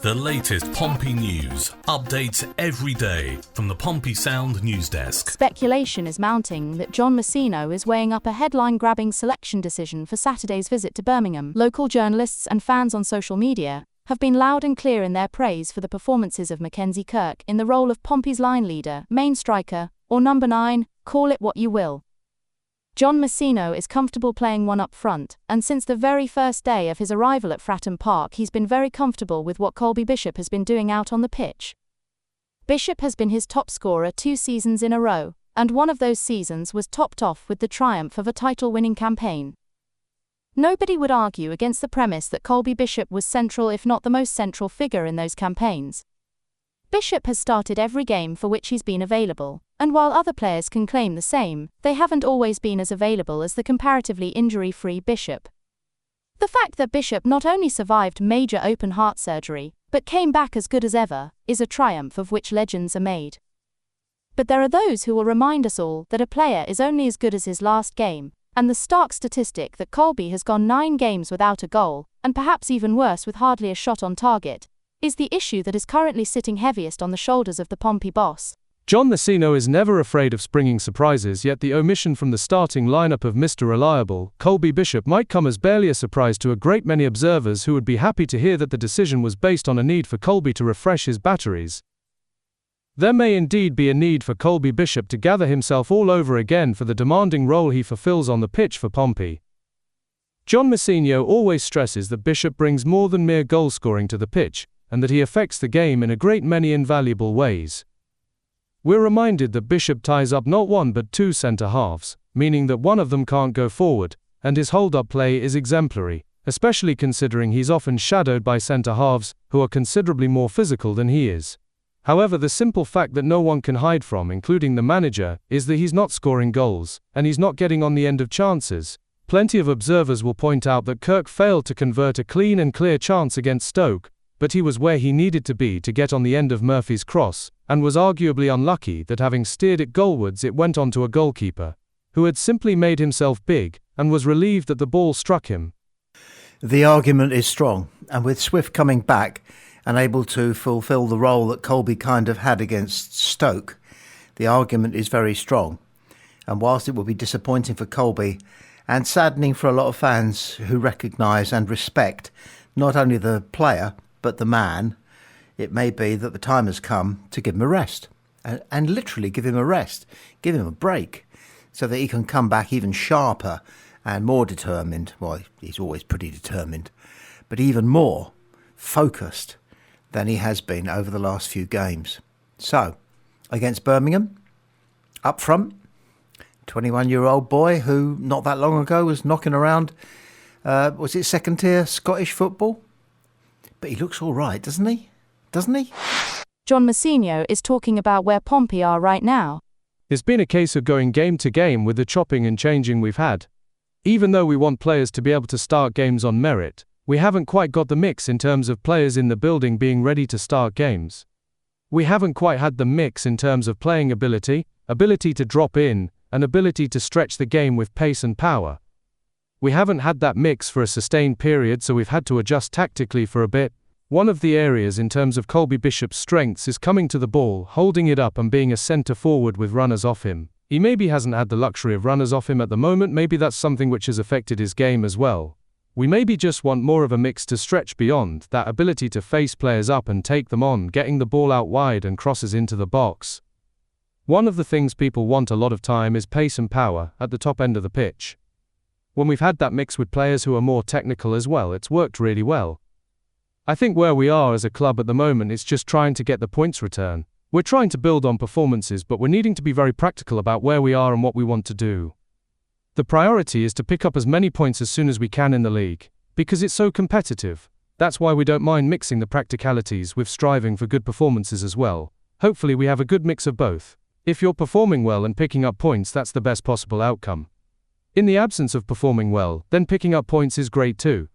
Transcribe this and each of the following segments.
The latest Pompey news, updates every day from the Pompey Sound news desk. Speculation is mounting that John Messino is weighing up a headline-grabbing selection decision for Saturday's visit to Birmingham. Local journalists and fans on social media have been loud and clear in their praise for the performances of KIRK in the role of Pompey's line leader, main striker, or number 9, call it what you will. John Messino is comfortable playing one up front, and since the very first day of his arrival at Fratton Park he's been very comfortable with what Colby Bishop has been doing out on the pitch. Bishop has been his top scorer 2 seasons in a row, and one of those seasons was topped off with the triumph of a title-winning campaign. Nobody would argue against the premise that Colby Bishop was central, if not the most central figure in those campaigns. Bishop has started every game for which he's been available, and while other players can claim the same, they haven't always been as available as the comparatively injury-free Bishop. The fact that Bishop not only survived major open-heart surgery, but came back as good as ever, is a triumph of which legends are made. But there are those who will remind us all that a player is only as good as his last game, and the stark statistic that Colby has gone 9 games without a goal, and perhaps even worse with hardly a shot on target, is the issue that is currently sitting heaviest on the shoulders of the Pompey boss. John Messino is never afraid of springing surprises, yet the omission from the starting lineup of Mr. Reliable, Colby Bishop, might come as barely a surprise to a great many observers who would be happy to hear that the decision was based on a need for Colby to refresh his batteries. There may indeed be a need for Colby Bishop to gather himself all over again for the demanding role he fulfills on the pitch for Pompey. John Messino always stresses that Bishop brings more than mere goal scoring to the pitch, and that he affects the game in a great many invaluable ways. We're reminded that Bishop ties up not 1 but 2 centre-halves, meaning that one of them can't go forward, and his hold-up play is exemplary, especially considering he's often shadowed by centre-halves who are considerably more physical than he is. However, the simple fact that no one can hide from, including the manager, is that he's not scoring goals, and he's not getting on the end of chances. Plenty of observers will point out that KIRK failed to convert a clean and clear chance against Stoke, but he was where he needed to be to get on the end of Murphy's cross, and was arguably unlucky that having steered it goalwards it went on to a goalkeeper, who had simply made himself big, and was relieved that the ball struck him. The argument is strong, and with Swift coming back and able to fulfil the role that Colby kind of had against Stoke, the argument is very strong. And whilst it will be disappointing for Colby, and saddening for a lot of fans who recognise and respect not only the player, but the man, it may be that the time has come to give him a rest. And literally give him a rest, give him a break, so that he can come back even sharper and more determined. Well, he's always pretty determined, but even more focused than he has been over the last few games. So, against Birmingham, up front, 21-year-old boy who not that long ago was knocking around, was it second tier Scottish football? But he looks all right, doesn't he? Doesn't he? John Messino is talking about where Pompey are right now. It's been a case of going game to game with the chopping and changing we've had. Even though we want players to be able to start games on merit, we haven't quite got the mix in terms of players in the building being ready to start games. We haven't quite had the mix in terms of playing ability to drop in, and ability to stretch the game with pace and power. We haven't had that mix for a sustained period, so we've had to adjust tactically for a bit. One of the areas in terms of Colby Bishop's strengths is coming to the ball, holding it up and being a centre forward with runners off him. He maybe hasn't had the luxury of runners off him at the moment, maybe that's something which has affected his game as well. We maybe just want more of a mix to stretch beyond, that ability to face players up and take them on, getting the ball out wide and crosses into the box. One of the things people want a lot of time is pace and power at the top end of the pitch. When we've had that mix with players who are more technical as well, it's worked really well. I think where we are as a club at the moment is just trying to get the points return. We're trying to build on performances, but we're needing to be very practical about where we are and what we want to do. The priority is to pick up as many points as soon as we can in the league, because it's so competitive. That's why we don't mind mixing the practicalities with striving for good performances as well. Hopefully we have a good mix of both. If you're performing well and picking up points, that's the best possible outcome. In the absence of performing well, then picking up points is great too.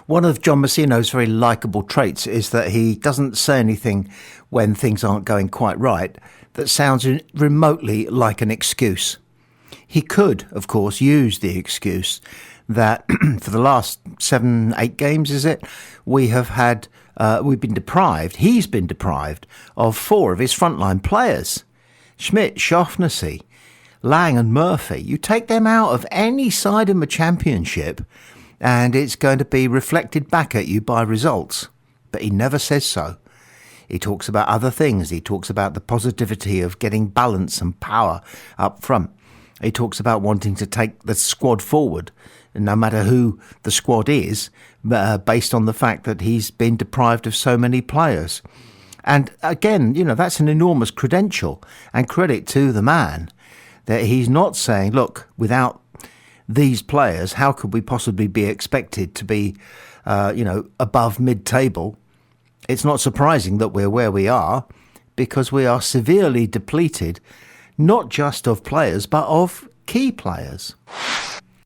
One of John Messino's very likeable traits is that he doesn't say anything when things aren't going quite right that sounds remotely like an excuse. He could, of course, use the excuse that for the last 7-8 games, is it? We've been deprived, he's been deprived of 4 of his frontline players. Schmidt, Shaughnessy, Lang and Murphy. You take them out of any side in the championship and it's going to be reflected back at you by results. But he never says so. He talks about other things. He talks about the positivity of getting balance and power up front. He talks about wanting to take the squad forward, no matter who the squad is, based on the fact that he's been deprived of so many players. And again, that's an enormous credential and credit to the man, that he's not saying, look, without these players, how could we possibly be expected to be, above mid-table? It's not surprising that we're where we are, because we are severely depleted, not just of players, but of key players.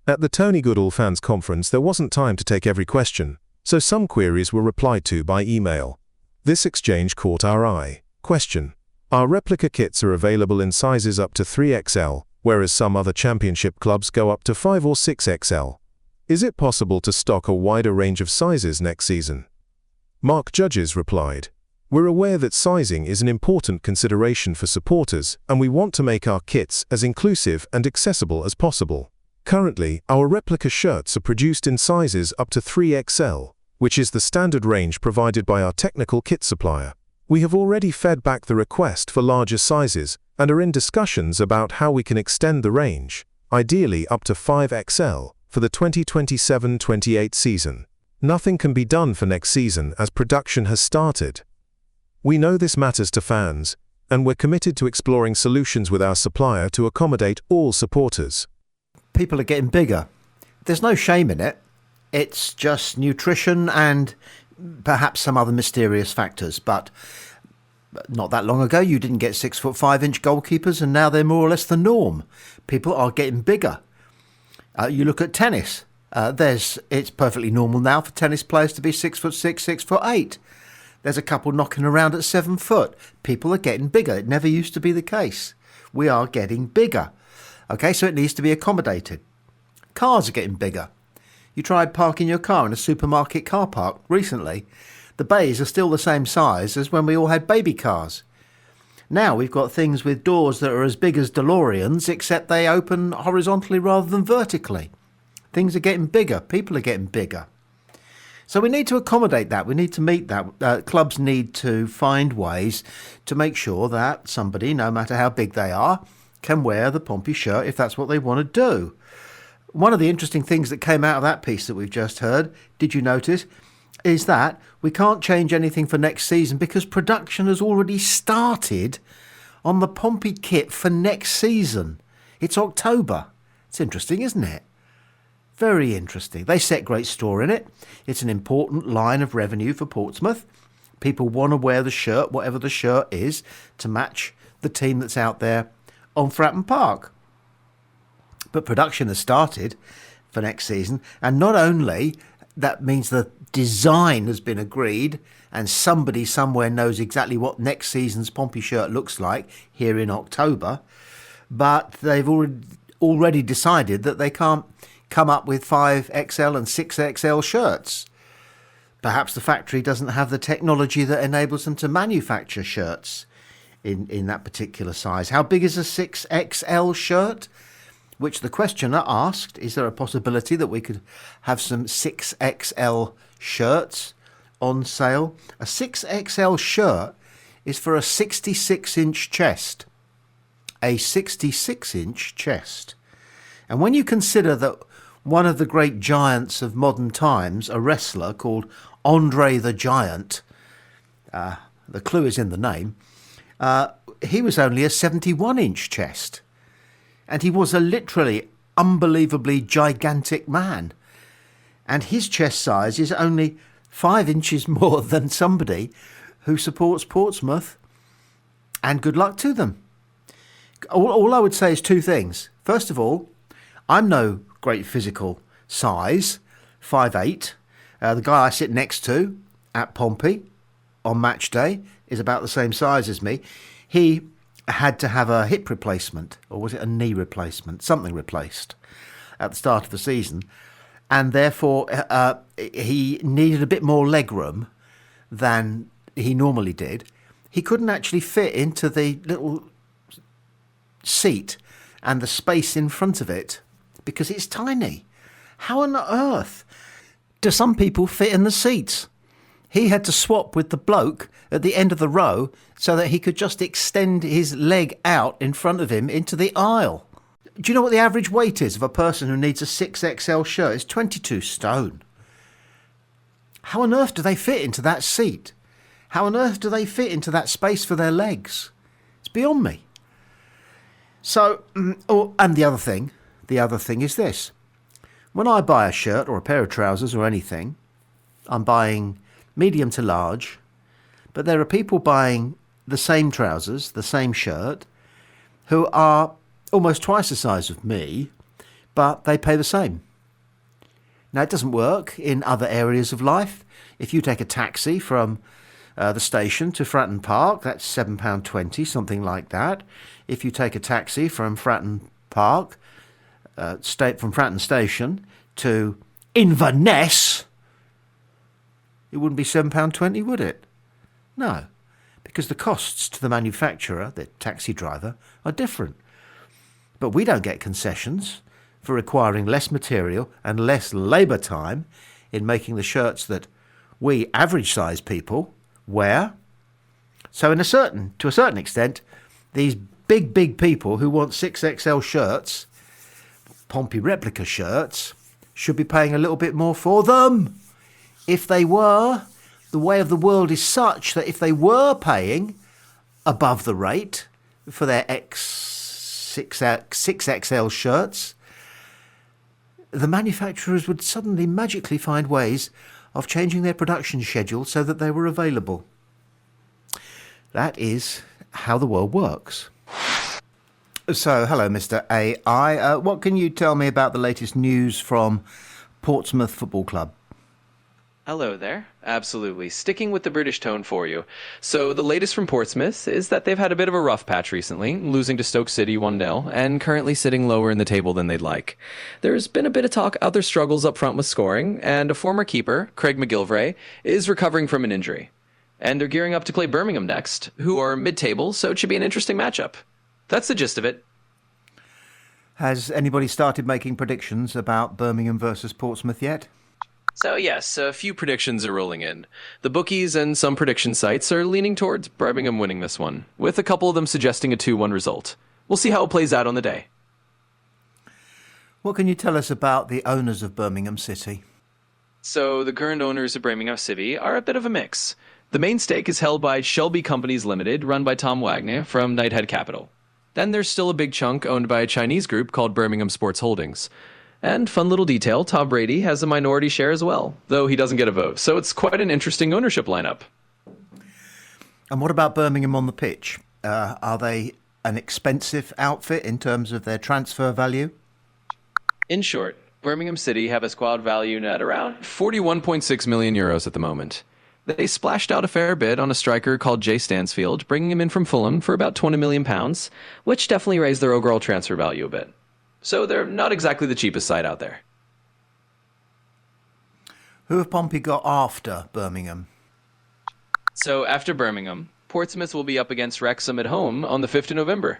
At the Tony Goodall fans conference, there wasn't time to take every question, so some queries were replied to by email. This exchange caught our eye. Question: our replica kits are available in sizes up to 3XL, whereas some other championship clubs go up to 5 or 6XL. Is it possible to stock a wider range of sizes next season? Mark Judges replied, "We're aware that sizing is an important consideration for supporters, and we want to make our kits as inclusive and accessible as possible. Currently, our replica shirts are produced in sizes up to 3XL, which is the standard range provided by our technical kit supplier. We have already fed back the request for larger sizes and are in discussions about how we can extend the range, ideally up to 5XL, for the 2027-28 season. Nothing can be done for next season as production has started. We know this matters to fans, and we're committed to exploring solutions with our supplier to accommodate all supporters." People are getting bigger. There's no shame in it. It's just nutrition and perhaps some other mysterious factors. But not that long ago, you didn't get 6'5" goalkeepers, and now they're more or less the norm. People are getting bigger. You look at tennis. It's perfectly normal now for tennis players to be 6'6", 6'8". There's a couple knocking around at 7 foot. People are getting bigger. It never used to be the case. We are getting bigger. Okay, so it needs to be accommodated. Cars are getting bigger. You tried parking your car in a supermarket car park recently. The bays are still the same size as when we all had baby cars. Now we've got things with doors that are as big as DeLoreans, except they open horizontally rather than vertically. Things are getting bigger. People are getting bigger. So we need to accommodate that. We need to meet that. Clubs need to find ways to make sure that somebody, no matter how big they are, can wear the Pompey shirt if that's what they want to do. One of the interesting things that came out of that piece that we've just heard, did you notice, is that we can't change anything for next season because production has already started on the Pompey kit for next season. It's October. It's interesting, isn't it? Very interesting. They set great store in it. It's an important line of revenue for Portsmouth. People want to wear the shirt, whatever the shirt is, to match the team that's out there on Fratton Park. But production has started for next season, and not only that means the design has been agreed and somebody somewhere knows exactly what next season's Pompey shirt looks like here in October, but they've already decided that they can't come up with 5XL and 6XL shirts. Perhaps the factory doesn't have the technology that enables them to manufacture shirts in that particular size. How big is a 6XL shirt? Which the questioner asked, is there a possibility that we could have some 6XL shirts on sale? A 6XL shirt is for a 66-inch chest. A 66-inch chest. And when you consider that one of the great giants of modern times, a wrestler called Andre the Giant, the clue is in the name, he was only a 71-inch chest. And he was a literally unbelievably gigantic man. And his chest size is only 5 inches more than somebody who supports Portsmouth. And good luck to them. All I would say is 2 things. First of all, I'm no great physical size, 5'8". The guy I sit next to at Pompey on match day is about the same size as me. He had to have a hip replacement, or was it a knee replacement? Something replaced at the start of the season. and therefore he needed a bit more legroom than he normally did. He couldn't actually fit into the little seat and the space in front of it because it's tiny. How on earth do some people fit in the seats? He had to swap with the bloke at the end of the row so that he could just extend his leg out in front of him into the aisle. Do you know what the average weight is of a person who needs a 6XL shirt? It's 22 stone. How on earth do they fit into that seat? How on earth do they fit into that space for their legs? It's beyond me. So, and the other thing is this. When I buy a shirt or a pair of trousers or anything, I'm buying medium to large, but there are people buying the same trousers, the same shirt, who are almost twice the size of me, but they pay the same. Now, it doesn't work in other areas of life. If you take a taxi from the station to Fratton Park, that's £7.20, something like that. If you take a taxi from Fratton Park, from Fratton Station to Inverness, it wouldn't be £7.20, would it? No, because the costs to the manufacturer, the taxi driver, are different. But we don't get concessions for requiring less material and less labour time in making the shirts that we average-sized people wear. So to a certain extent, these big people who want 6XL shirts, Pompey replica shirts, should be paying a little bit more for them. If they were, the way of the world is such that if they were paying above the rate for their 6XL shirts, the manufacturers would suddenly magically find ways of changing their production schedule so that they were available. That is how the world works. So, hello, Mr. AI. What can you tell me about the latest news from Portsmouth Football Club? Hello there. Absolutely. Sticking with the British tone for you. So the latest from Portsmouth is that they've had a bit of a rough patch recently, losing to Stoke City 1-0, and currently sitting lower in the table than they'd like. There's been a bit of talk other struggles up front with scoring, and a former keeper, Craig McGilvray, is recovering from an injury. And they're gearing up to play Birmingham next, who are mid-table, so it should be an interesting matchup. That's the gist of it. Has anybody started making predictions about Birmingham versus Portsmouth yet? So yes, a few predictions are rolling in. The bookies and some prediction sites are leaning towards Birmingham winning this one, with a couple of them suggesting a 2-1 result. We'll see how it plays out on the day. What can you tell us about the owners of Birmingham City? So the current owners of Birmingham City are a bit of a mix. The main stake is held by Shelby Companies Limited, run by Tom Wagner from Knighthead Capital. Then there's still a big chunk owned by a Chinese group called Birmingham Sports Holdings. And fun little detail, Tom Brady has a minority share as well, though he doesn't get a vote. So it's quite an interesting ownership lineup. And what about Birmingham on the pitch? Are they an expensive outfit in terms of their transfer value? In short, Birmingham City have a squad valued at around 41.6 million euros at the moment. They splashed out a fair bit on a striker called Jay Stansfield, bringing him in from Fulham for about £20 million, which definitely raised their overall transfer value a bit. So they're not exactly the cheapest side out there. Who have Pompey got after Birmingham? So after Birmingham, Portsmouth will be up against Wrexham at home on the 5th of November.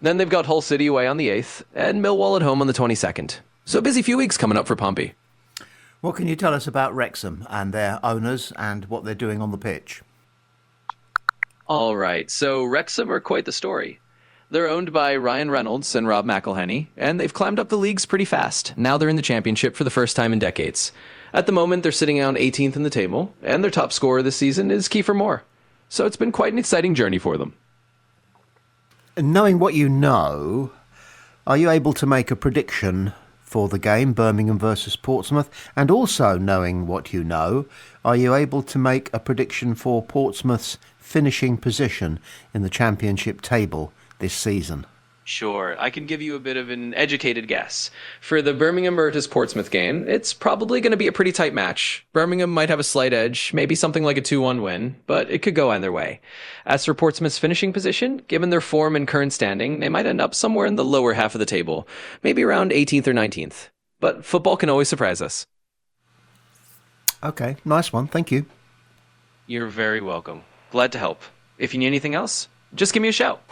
Then they've got Hull City away on the 8th, and Millwall at home on the 22nd. So a busy few weeks coming up for Pompey. What can you tell us about Wrexham and their owners and what they're doing on the pitch? All right, so Wrexham are quite the story. They're owned by Ryan Reynolds and Rob McElhenney, and they've climbed up the leagues pretty fast. Now they're in the championship for the first time in decades. At the moment, they're sitting around 18th in the table, and their top scorer this season is Kiefer Moore. So it's been quite an exciting journey for them. Knowing what you know, are you able to make a prediction for the game, Birmingham versus Portsmouth? And also knowing what you know, are you able to make a prediction for Portsmouth's finishing position in the championship table this season? Sure, I can give you a bit of an educated guess. For the Birmingham versus Portsmouth game, it's probably going to be a pretty tight match. Birmingham might have a slight edge, maybe something like a 2-1 win, but it could go either way. As for Portsmouth's finishing position, given their form and current standing, they might end up somewhere in the lower half of the table, maybe around 18th or 19th. But football can always surprise us. Okay, nice one. Thank you. You're very welcome. Glad to help. If you need anything else, just give me a shout.